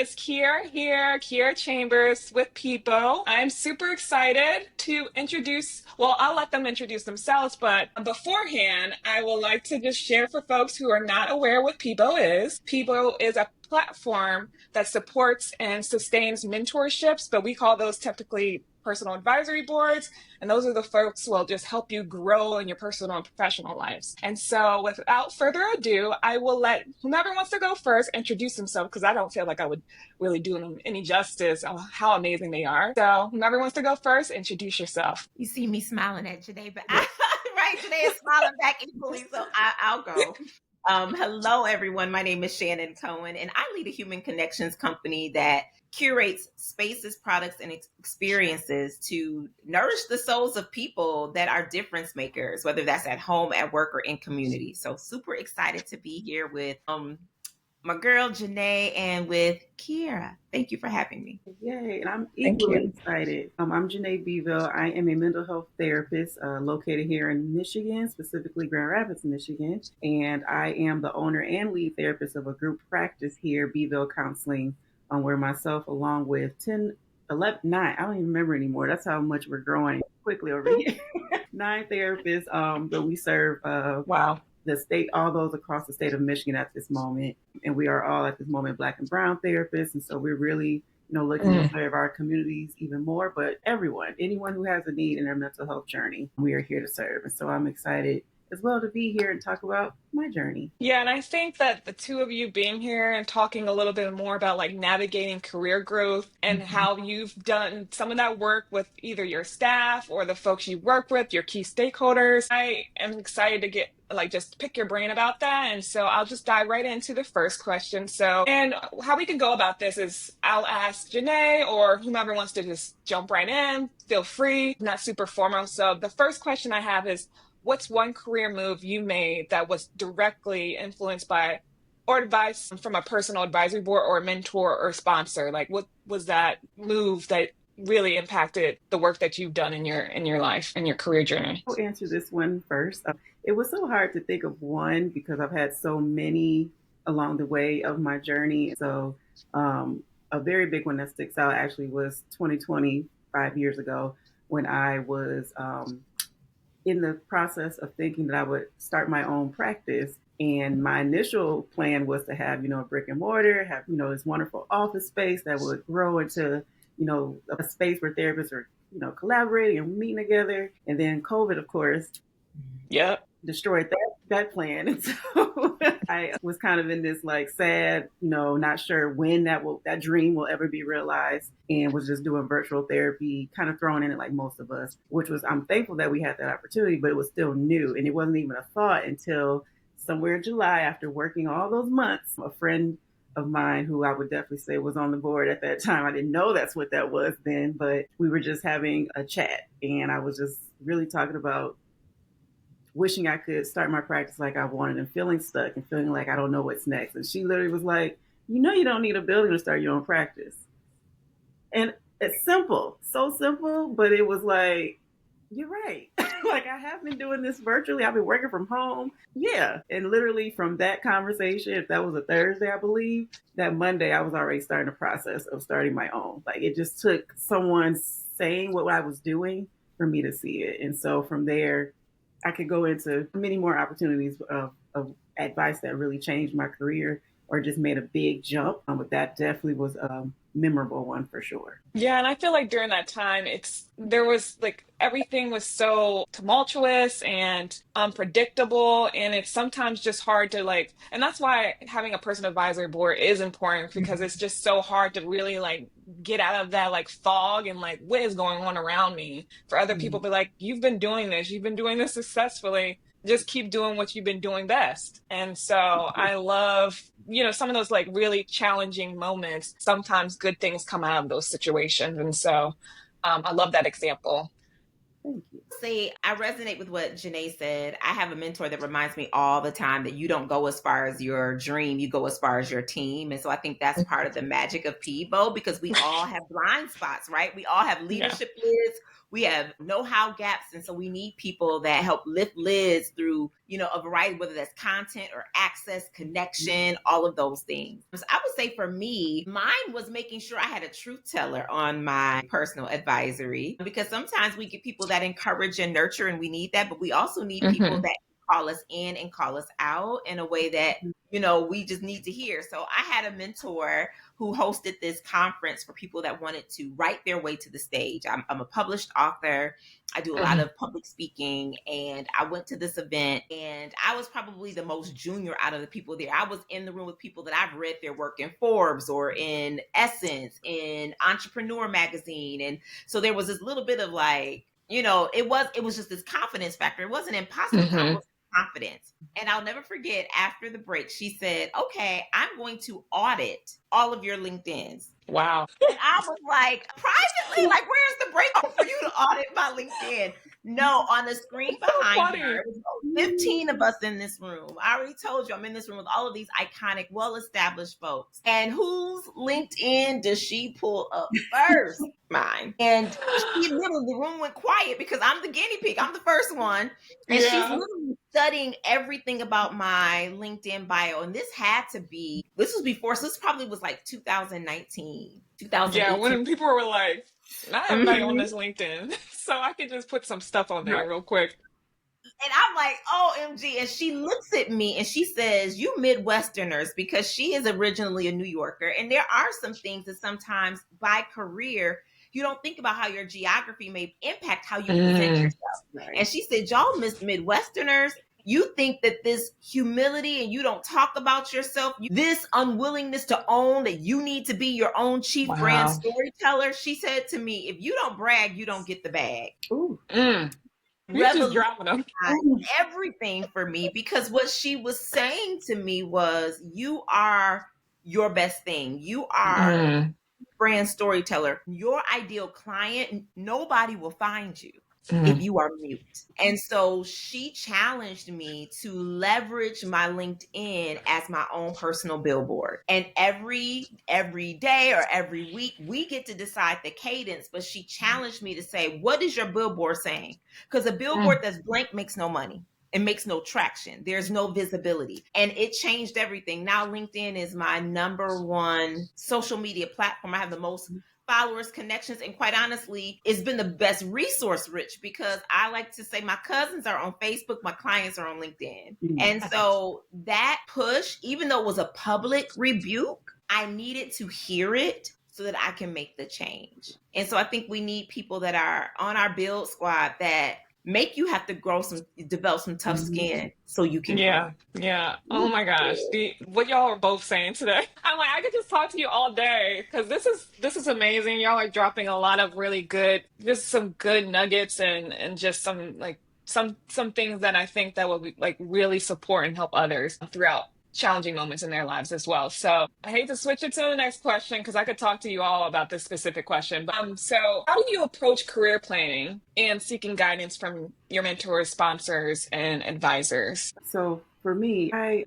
It's Kiera here, Kiera Chambers with Peadbo. I'm super excited to introduce, well, I'll let them introduce themselves, but beforehand, I would like to just share for folks who are not aware what Peadbo is. Peadbo is a platform that supports and sustains mentorships, but we call those typically personal advisory boards. And those are the folks who will just help you grow in your personal and professional lives. And so without further ado, I will let whomever wants to go first introduce themselves because I don't feel like I would really do them any justice on how amazing they are. So whomever wants to go first, introduce yourself. You see me smiling at Janee, but right, Janee is smiling back equally, so I'll go. Hello, everyone. My name is Shannon Cohen, and I lead a human connections company that curates spaces, products, and experiences to nourish the souls of people that are difference makers, whether that's at home, at work, or in community. So super excited to be here with my girl Janee and with Kiera. Thank you for having me. Yay, and I'm Thank equally you. excited. I'm Janee Beville. I am a mental health therapist located here in Michigan, specifically Grand Rapids, Michigan. And I am the owner and lead therapist of a group practice here, Beville Counseling, where myself, along with 10, 11, 9, I don't even remember anymore. That's how much we're growing quickly over here. 9 therapists that we serve Wow. the state, all those across the state of Michigan at this moment. And we are all at this moment Black and Brown therapists. And so we're really, looking to serve our communities even more, but anyone who has a need in their mental health journey, we are here to serve. And so I'm excited as well to be here and talk about my journey. Yeah, and I think that the two of you being here and talking a little bit more about like navigating career growth and how you've done some of that work with either your staff or the folks you work with, your key stakeholders. I am excited to get just pick your brain about that. And so I'll just dive right into the first question. So, and how we can go about this is I'll ask Janee or whomever wants to just jump right in. Feel free, not super formal. So the first question I have is, what's one career move you made that was directly influenced by or advice from a personal advisory board or a mentor or sponsor? Like what was that move that really impacted the work that you've done in your life and your career journey? I'll answer this one first. It was so hard to think of one because I've had so many along the way of my journey. So a very big one that sticks out actually was 2020, 5 years ago, when I was in the process of thinking that I would start my own practice. And my initial plan was to have, a brick and mortar, have, this wonderful office space that would grow into, a space where therapists are, collaborating and meeting together. And then COVID, of course, destroyed that plan. And so I was kind of in this like sad, not sure when that dream will ever be realized, and was just doing virtual therapy, kind of thrown in it like most of us, which was, I'm thankful that we had that opportunity, but it was still new. And it wasn't even a thought until somewhere in July, after working all those months, a friend of mine who I would definitely say was on the board at that time. I didn't know that's what that was then, but we were just having a chat, and I was just really talking about wishing I could start my practice like I wanted and feeling stuck and feeling like I don't know what's next. And she literally was like, you don't need a building to start your own practice. And it's simple, so simple, but it was like, you're right. Like I have been doing this virtually. I've been working from home. Yeah. And literally from that conversation, if that was a Thursday, I believe, that Monday I was already starting the process of starting my own. Like it just took someone saying what I was doing for me to see it. And so from there, I could go into many more opportunities of advice that really changed my career or just made a big jump. But that definitely was a memorable one for sure. Yeah, and I feel like during that time, there was like everything was so tumultuous and unpredictable, and it's sometimes just hard to and that's why having a personal advisory board is important because it's just so hard to really get out of that fog and what is going on around me. For other people, be like, you've been doing this successfully. Just keep doing what you've been doing best. And so I love, some of those really challenging moments. Sometimes good things come out of those situations. And so I love that example. Thank you. See, I resonate with what Janee said. I have a mentor that reminds me all the time that you don't go as far as your dream, you go as far as your team. And so I think that's part of the magic of Peadbo, because we all have blind spots, right? We all have Yeah. leadership lids, we have know-how gaps. And so we need people that help lift lids through, a variety, whether that's content or access, connection, all of those things. So I would say for me, mine was making sure I had a truth teller on my personal advisory, because sometimes we get people that encourage and nurture, and we need that, but we also need people Hmm. that call us in and call us out in a way that we just need to hear. So I had a mentor who hosted this conference for people that wanted to write their way to the stage. I'm a published author. I do a lot Hmm. of public speaking, and I went to this event, and I was probably the most junior out of the people there. I was in the room with people that I've read their work in Forbes or in Essence, in Entrepreneur magazine. And so there was this little bit of like, it was just this confidence factor. It wasn't imposter Hmm. confidence, confidence. And I'll never forget, after the break, she said, okay, I'm going to audit all of your LinkedIn's. Wow. And I was like, privately, like, where's the break for you to audit my LinkedIn? No, on the screen So behind her, funny. it was about 15 of us in this room. I already told you I'm in this room with all of these iconic, well-established folks. And whose LinkedIn does she pull up first? Mine. And she literally, the room went quiet because I'm the guinea pig. I'm the first one. And she's Yeah. literally studying everything about my LinkedIn bio. And this was before, so this probably was like 2019, Yeah. 2018. When people were like, not everybody on Mhm. this LinkedIn, so I could just put some stuff on Right. there real quick. And I'm like, OMG. And she looks at me and she says, you Midwesterners, because she is originally a New Yorker. And there are some things that sometimes by career, you don't think about how your geography may impact how you present Mm. yourself. Right. And she said, y'all Midwesterners, you think that this humility and you don't talk about yourself, this unwillingness to own that you need to be your own chief brand Wow. storyteller. She said to me, if you don't brag, you don't get the bag. Ooh. Mm. You just Revolutionized dropping them. everything for me, because what she was saying to me was, you are your best thing. You are Mm. brand storyteller. Your ideal client, nobody will find you if Mm. you are mute. And so she challenged me to leverage my LinkedIn as my own personal billboard. And every day or every week, we get to decide the cadence, but she challenged me to say, what is your billboard saying? Because a billboard Mm. that's blank makes no money. It makes no traction. There's no visibility. And it changed everything. Now LinkedIn is my number one social media platform. I have the most followers, connections, and quite honestly, it's been the best resource rich, because I like to say my cousins are on Facebook, my clients are on LinkedIn. And so that push, even though it was a public rebuke, I needed to hear it so that I can make the change. And so I think we need people that are on our build squad that make you have to develop some tough skin so you can grow. Yeah, yeah. Oh my gosh. What y'all are both saying today. I'm like, I could just talk to you all day because this is amazing. Y'all are dropping a lot of really good, just some good nuggets and just some like some things that I think that will be like really support and help others throughout challenging moments in their lives as well. So I hate to switch it to the next question because I could talk to you all about this specific question. But so how do you approach career planning and seeking guidance from your mentors, sponsors, and advisors? So for me, I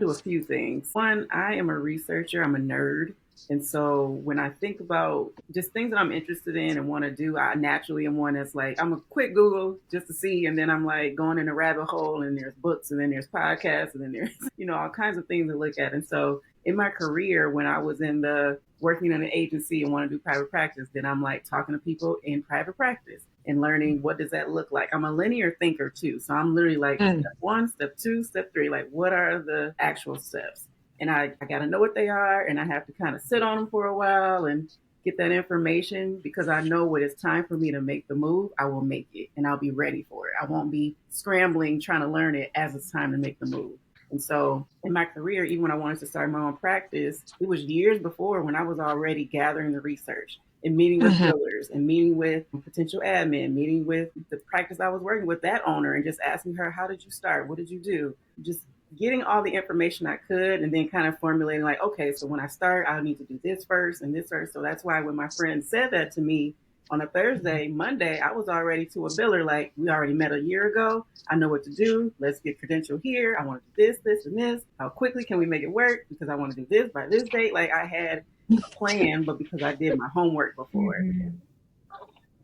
do a few things. One, I am a researcher. I'm a nerd. And so when I think about just things that I'm interested in and want to do, I naturally am one that's like, I'm a quick Google just to see. And then I'm like going in a rabbit hole, and there's books, and then there's podcasts, and then there's, all kinds of things to look at. And so in my career, when I was in the working in an agency and want to do private practice, then I'm like talking to people in private practice and learning what does that look like. I'm a linear thinker too. So I'm literally like Mm. step one, step two, step three, like what are the actual steps? And I got to know what they are, and I have to kind of sit on them for a while and get that information, because I know when it's time for me to make the move, I will make it and I'll be ready for it. I won't be scrambling trying to learn it as it's time to make the move. And so in my career, even when I wanted to start my own practice, it was years before when I was already gathering the research and meeting with Mhm. billers and meeting with potential admin, meeting with the practice I was working with, that owner, and just asking her, how did you start? What did you do? Just getting all the information I could, and then kind of formulating like, okay, so when I start, I need to do this first and this first. So that's why when my friend said that to me, On a Thursday, Monday, I was already to a biller. Like, we already met a year ago. I know what to do. Let's get credentialed here. I want to do this, and this. How quickly can we make it work? Because I want to do this by this date. Like, I had a plan, but because I did my homework before. Mm-hmm.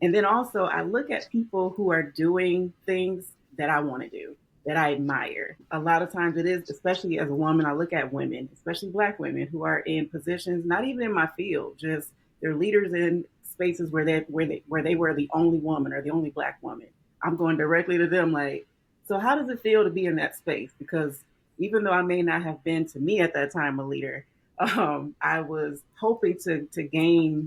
And then also, I look at people who are doing things that I want to do, that I admire. A lot of times it is, especially as a woman, I look at women, especially Black women, who are in positions, not even in my field, just they're leaders in spaces where they were the only woman or the only Black woman. I'm going directly to them, like, so how does it feel to be in that space? Because even though I may not have been, to me at that time, a leader, I was hoping to gain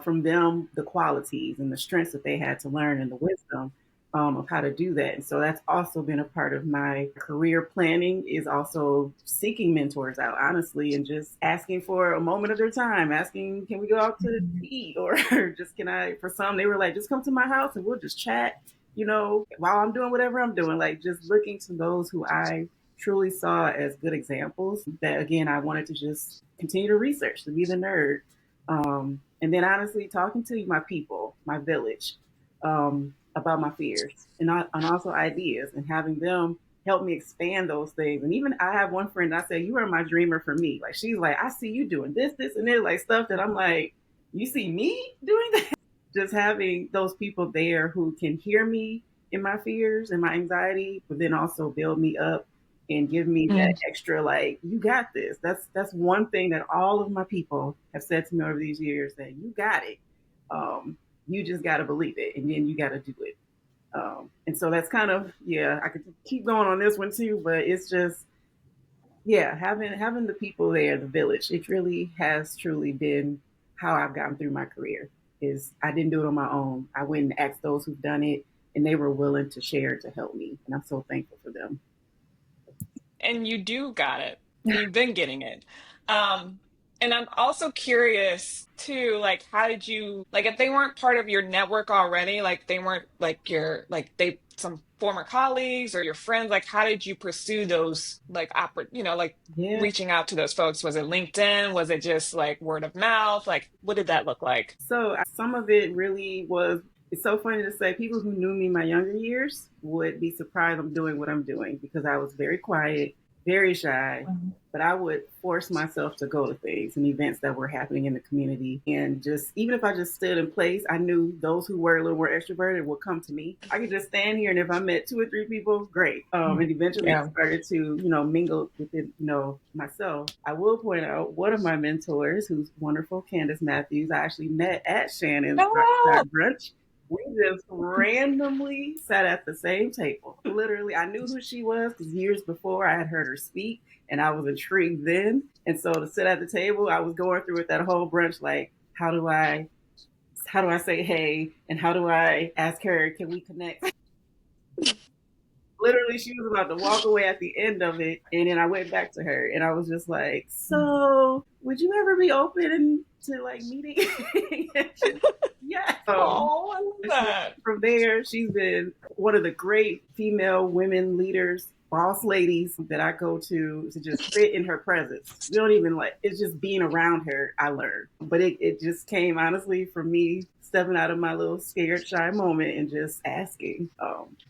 from them the qualities and the strengths that they had to learn and the wisdom of how to do that. And so that's also been a part of my career planning, is also seeking mentors out, honestly, and just asking for a moment of their time, asking, can we go out to eat? Or just can I, for some, they were like, just come to my house and we'll just chat, while I'm doing whatever I'm doing, like just looking to those who I truly saw as good examples that, again, I wanted to just continue to research, to be the nerd. And then honestly, talking to my people, my village, about my fears and also ideas, and having them help me expand those things. And even I have one friend, I say, you are my dreamer for me. Like, she's like, I see you doing this, and this, like stuff that I'm like, you see me doing that? Just having those people there who can hear me in my fears and my anxiety, but then also build me up and give me that extra, like, you got this. That's one thing that all of my people have said to me over these years, that you got it. You just got to believe it, and then you got to do it. And so that's kind of, yeah, I could keep going on this one too, but it's just, yeah, having the people there, the village, it really has truly been how I've gotten through my career. Is I didn't do it on my own. I went and asked those who've done it, and they were willing to share, to help me, and I'm so thankful for them. And you do got it. You've been getting it. Um, and I'm also curious too, like, how did you, like, if they weren't part of your network already, like they weren't like your, like they, some former colleagues or your friends, like, how did you pursue those, like, like Yeah. reaching out to those folks? Was it LinkedIn? Was it just like word of mouth? Like, what did that look like? So some of it really was. It's so funny to say, people who knew me in my younger years would be surprised I'm doing what I'm doing, because I was very quiet, very shy, but I would force myself to go to things and events that were happening in the community. And just, even if I just stood in place, I knew those who were a little more extroverted would come to me. I could just stand here, and if I met 2 or 3 people, great. And eventually I started to, mingle with it, myself. I will point out one of my mentors, who's wonderful, Candace Matthews, I actually met at Shannon's Oh, brunch. We just randomly sat at the same table. Literally, I knew who she was because years before I had heard her speak, and I was intrigued then. And so to sit at the table, I was going through it that whole brunch, like, how do I say hey, and how do I ask her, can we connect? Literally, she was about to walk away at the end of it, and then I went back to her, and I was just like, so would you ever be open to like meeting? Yeah. oh, I love that. From there, she's been one of the great female women leaders, boss ladies that I go to just sit in her presence. We don't even, like, it's just being around her, I learned. But it just came, honestly, from me stepping out of my little scared, shy moment and just asking.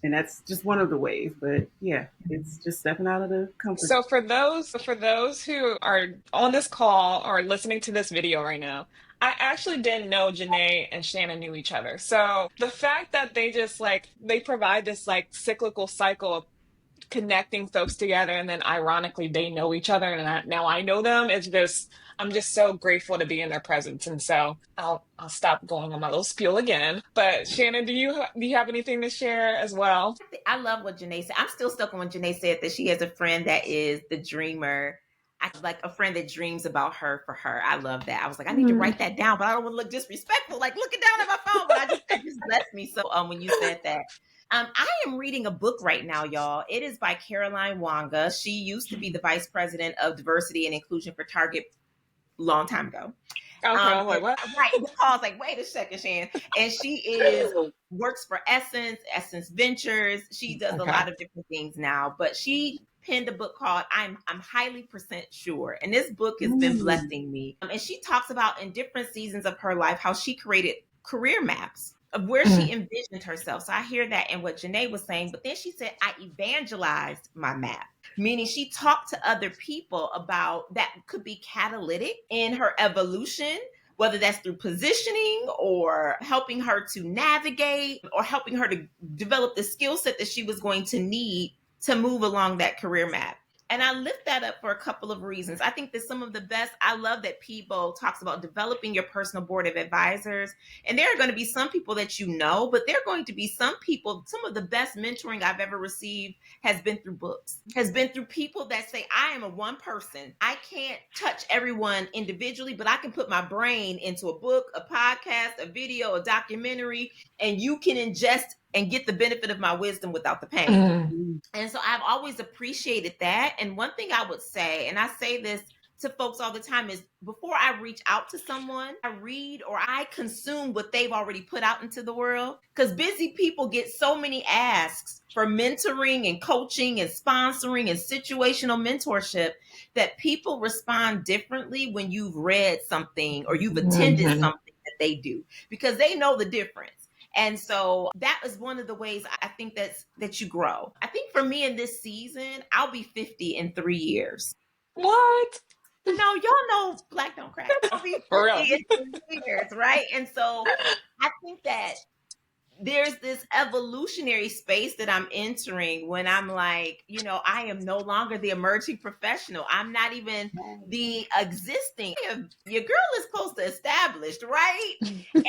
And that's just one of the ways. But yeah, it's just stepping out of the comfort So for those who are on this call or listening to this video right now, I actually didn't know Janee and Shannon knew each other. So the fact that they just like they provide this like cyclical cycle of connecting folks together, and then ironically they know each other, and now I know them. It's just I'm just so grateful to be in their presence. And so I'll stop going on my little spiel again. But Shannon, do you have anything to share as well? I love what Janee said. I'm still stuck on when Janee said that she has a friend that is the dreamer. I like a friend that dreams about her for her. I love that. I was like, I need to write that down, but I don't want to look disrespectful, like looking down at my phone. But that just blessed me so when you said that. I am reading a book right now, y'all. It is by Caroline Wanga. She used to be the vice president of diversity and inclusion for Target long time ago. Okay, I'm like, what? Right. I was like, wait a second, Shan. And she works for Essence Ventures. She does a lot of different things now, but she penned a book called I'm Highly Percent Sure. And this book has been blessing me. And she talks about in different seasons of her life how she created career maps of where she envisioned herself. So I hear that in what Janee was saying, but then she said, I evangelized my map, meaning she talked to other people about that could be catalytic in her evolution, whether that's through positioning or helping her to navigate or helping her to develop the skill set that she was going to need to move along that career map. And I lift that up for a couple of reasons. I think that some of the best, I love that Peadbo talks about developing your personal board of advisors. And there are going to be some people that you know, but there are going to be some people, some of the best mentoring I've ever received has been through books, has been through people that say, I am a one person. I can't touch everyone individually, but I can put my brain into a book, a podcast, a video, a documentary, and you can ingest and get the benefit of my wisdom without the pain. And so I've always appreciated that. And one thing I would say, and I say this to folks all the time, is before I reach out to someone, I read or I consume what they've already put out into the world. Because busy people get so many asks for mentoring and coaching and sponsoring and situational mentorship that people respond differently when you've read something or you've attended something that they do, because they know the difference. And so that is one of the ways I think that you grow. I think for me in this season, I'll be 50 in 3 years. What? No, y'all know Black don't crack. I'll be 50 in 3 years, right? And so I think that there's this evolutionary space that I'm entering when I'm like, I am no longer the emerging professional. I'm not even the existing. Your girl is close to established, right?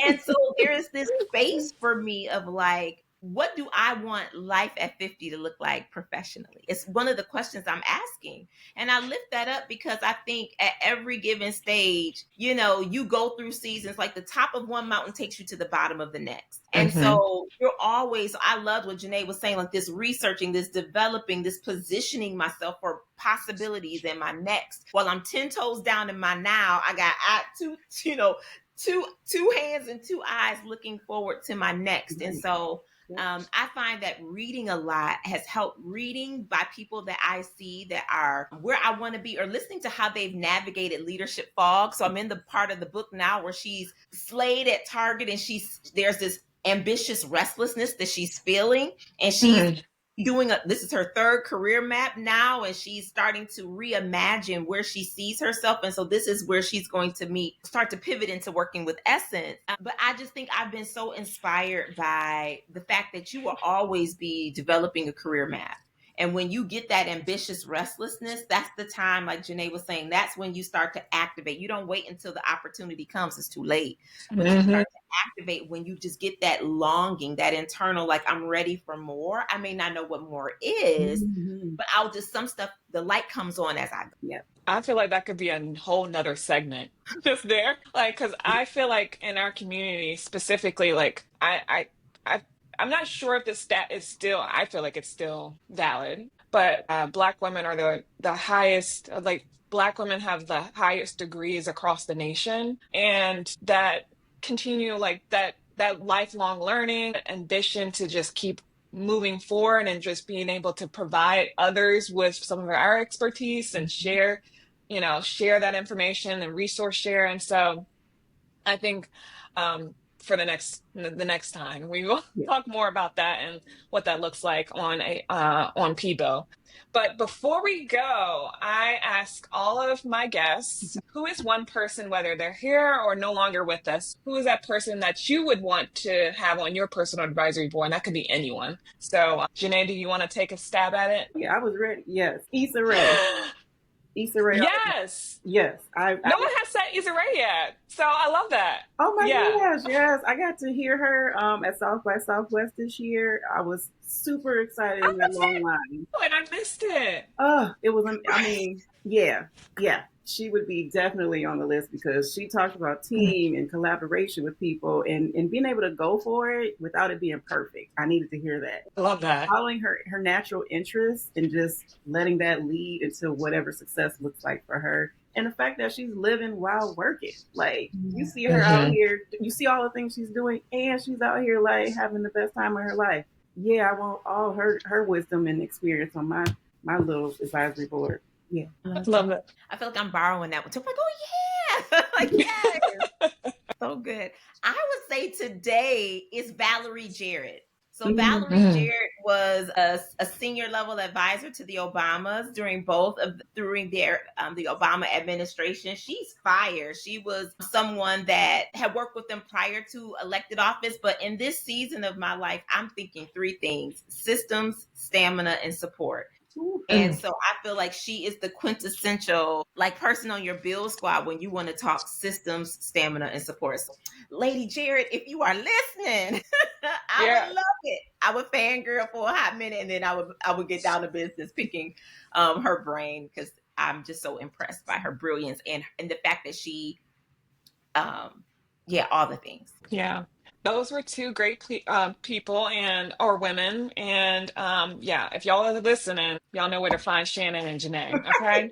And so there's this space for me of like, what do I want life at 50 to look like professionally? It's one of the questions I'm asking. And I lift that up because I think at every given stage, you go through seasons, like the top of one mountain takes you to the bottom of the next. And so you're always, I loved what Janee was saying, like this researching, this developing, this positioning myself for possibilities in my next. While I'm 10 toes down in my now, I got two hands and two eyes looking forward to my next. And so I find that reading a lot has helped, reading by people that I see that are where I want to be, or listening to how they've navigated leadership fog. So I'm in the part of the book now where she's slayed at Target and there's this ambitious restlessness that she's feeling, and she's this is her third career map now, and she's starting to reimagine where she sees herself. And so this is where she's going to start to pivot into working with Essence. But I just think I've been so inspired by the fact that you will always be developing a career map. And when you get that ambitious restlessness, that's the time, like Janee was saying, that's when you start to activate. You don't wait until the opportunity comes. It's too late. But you start to activate when you just get that longing, that internal, like, I'm ready for more. I may not know what more is, but some stuff, the light comes on as I go. Yeah. I feel like that could be a whole nother segment just there. Like, because I feel like in our community specifically, like I'm not sure if this stat is still, I feel like it's still valid, but Black women are the highest, like Black women have the highest degrees across the nation, and that continue like that lifelong learning, ambition to just keep moving forward and just being able to provide others with some of our expertise and share that information and resource share. And so I think for the next time we will talk more about that and what that looks like on Peadbo. But before we go, I ask all of my guests, who is one person, whether they're here or no longer with us, who is that person that you would want to have on your personal advisory board? And that could be anyone. So Janee, do you want to take a stab at it? Yeah, I was ready. Yes. Issa Rae. Issa Rae. Yes. Yes. No one has said Issa Rae yet. So I love that. Oh my gosh. Yes. I got to hear her at South by Southwest this year. I was super excited in that long line. Oh, and I missed it. It was, yeah. She would be definitely on the list because she talked about team and collaboration with people and being able to go for it without it being perfect. I needed to hear that. I love that. Following her natural interests and just letting that lead into whatever success looks like for her. And the fact that she's living while working. Like, you see her out here, you see all the things she's doing, and she's out here, like, having the best time of her life. Yeah, I want all her wisdom and experience on my little advisory board. Yeah. Love it. I feel like I'm borrowing that one too. I'm like, oh yeah. Like, yes. So good. I would say today is Valerie Jarrett. So Mm-hmm. Valerie Jarrett was a senior level advisor to the Obamas during their the Obama administration. She's fire. She was someone that had worked with them prior to elected office, but in this season of my life, I'm thinking three things: systems, stamina, and support. And so I feel like she is the quintessential like person on your build squad when you want to talk systems, stamina, and support. So, Lady Jarrett, if you are listening, I Yeah. would love it. I would fangirl for a hot minute, and then I would get down to business picking her brain because I'm just so impressed by her brilliance and the fact that she yeah, all the things. Yeah. Those were two great people and or women. And yeah, if y'all are listening, y'all know where to find Shannon and Janee. Okay.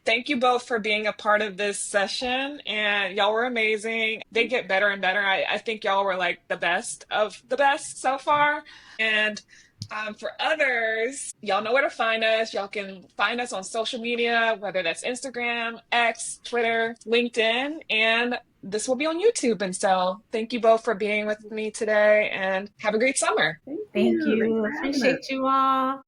Thank you both for being a part of this session. And y'all were amazing. They get better and better. I think y'all were like the best of the best so far. And for others, y'all know where to find us. Y'all can find us on social media, whether that's Instagram, X, Twitter, LinkedIn, and this will be on YouTube. And so thank you both for being with me today and have a great summer. Thank Thank you. Thanks you. for having us. Appreciate you all.